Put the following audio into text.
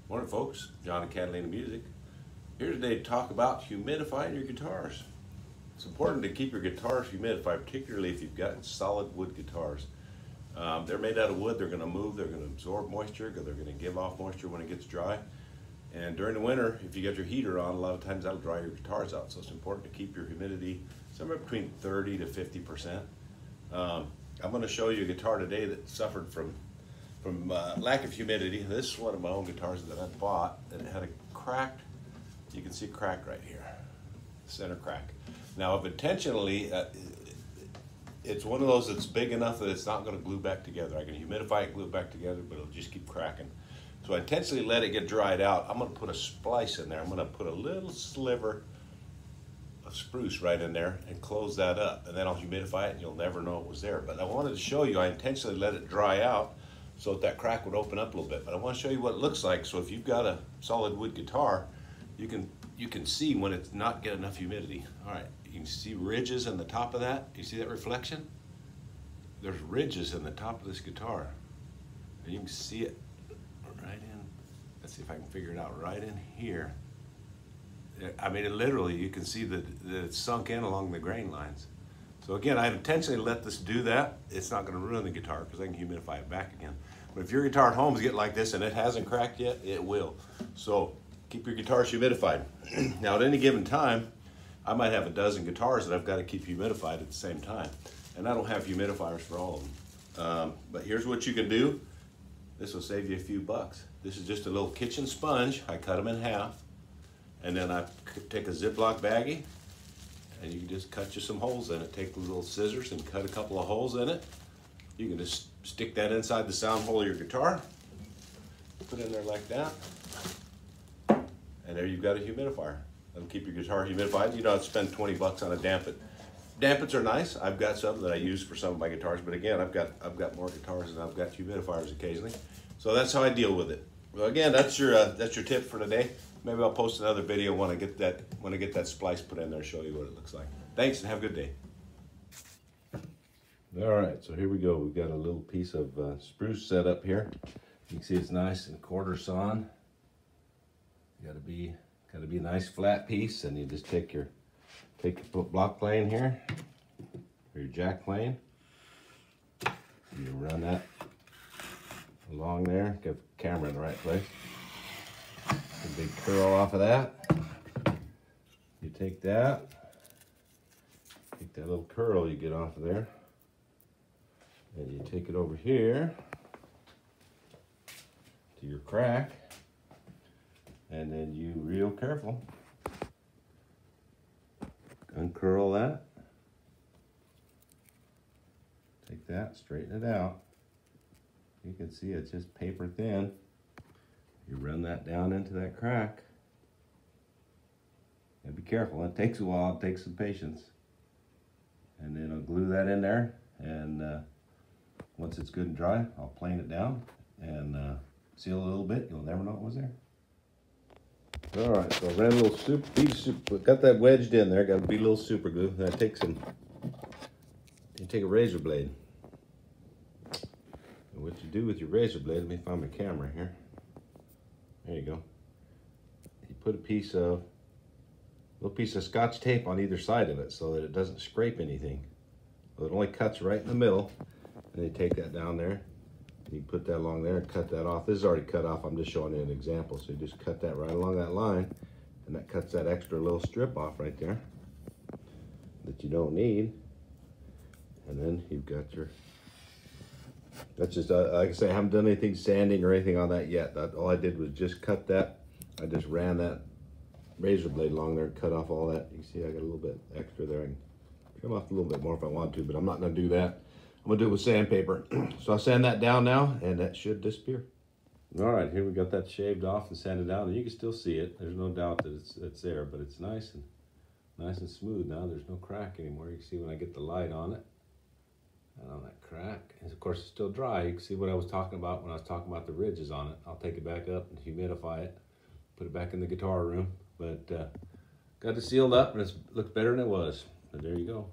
Morning folks, John and Catalina Music. Here today to talk about humidifying your guitars. It's important to keep your guitars humidified, particularly if you've got solid wood guitars. They're made out of wood, they're going to move, they're going to absorb moisture, they're going to give off moisture when it gets dry. And during the winter, if you got your heater on, a lot of times that'll dry your guitars out. So it's important to keep your humidity somewhere between 30 to 50%. I'm going to show you a guitar today that suffered from lack of humidity. This is one of my own guitars that I bought, and it had a cracked, you can see a crack right here, center crack. Now I've intentionally, it's one of those that's big enough that it's not going to glue back together. I can humidify it, glue it back together, but it'll just keep cracking. So I intentionally let it get dried out. I'm going to put a splice in there. I'm going to put a little sliver of spruce right in there and close that up, and then I'll humidify it and you'll never know it was there. But I wanted to show you, I intentionally let it dry out so that crack would open up a little bit. But I want to show you what it looks like. So if you've got a solid wood guitar, you can see when it's not getting enough humidity. All right, you can see ridges in the top of that. You see that reflection? There's ridges in the top of this guitar. And you can see it right in, let's see if I can figure it out, right in here. I mean, it literally, you can see that it's sunk in along the grain lines. So again, I intentionally let this do that. It's not going to ruin the guitar because I can humidify it back again. But if your guitar at home is getting like this and it hasn't cracked yet, it will. So keep your guitars humidified. Now at any given time, I might have a dozen guitars that I've got to keep humidified at the same time. And I don't have humidifiers for all of them. But here's what you can do. This will save you a few bucks. This is just a little kitchen sponge. I cut them in half. And then I take a Ziploc baggie, and you can just cut you some holes in it. Take the little scissors and cut a couple of holes in it. You can just stick that inside the sound hole of your guitar. Put it in there like that. And there you've got a humidifier. That'll keep your guitar humidified. You don't have to spend 20 bucks on a dampit. Dampits are nice. I've got some that I use for some of my guitars, but again, I've got more guitars and I've got humidifiers occasionally. So that's how I deal with it. Well, again, that's your tip for today. Maybe I'll post another video when I get that splice put in there, show you what it looks like. Thanks and have a good day. All right, so here we go. We've got a little piece of spruce set up here. You can see it's nice and quarter sawn. Gotta be a nice flat piece, and you just take your block plane here, or your jack plane. You run that along there. Get the camera in the right place. A big curl off of that. You take that little curl you get off of there, and you take it over here to your crack, and then you real careful uncurl that. Take that, straighten it out. You can see it's just paper thin. You run that down into that crack. And be careful, it takes a while, it takes some patience. And then I'll glue that in there, and once it's good and dry, I'll plane it down and seal it a little bit. You'll never know it was there. All right, so I ran a little got that wedged in there, got to be a little super glue. Then I take you take a razor blade. And what you do with your razor blade, let me find my camera here. There you go. You put a little piece of Scotch tape on either side of it so that it doesn't scrape anything. So it only cuts right in the middle. And you take that down there. You put that along there and cut that off. This is already cut off. I'm just showing you an example. So you just cut that right along that line, and that cuts that extra little strip off right there that you don't need. And then you've got your, that's just, like I say, I haven't done anything sanding or anything on that yet. All I did was just cut that. I just ran that razor blade along there and cut off all that. You see I got a little bit extra there. I can trim off a little bit more if I want to, but I'm not gonna do that. I'm gonna do it with sandpaper. So I'll sand that down now, and that should disappear. All right, here we got that shaved off and sanded down, and you can still see it. There's no doubt that it's there, but it's nice and smooth now. There's no crack anymore. You can see when I get the light on it, and on that crack. And of course, it's still dry. You can see what I was talking about when I was talking about the ridges on it. I'll take it back up and humidify it, put it back in the guitar room. But got it sealed up, and it looks better than it was. But there you go.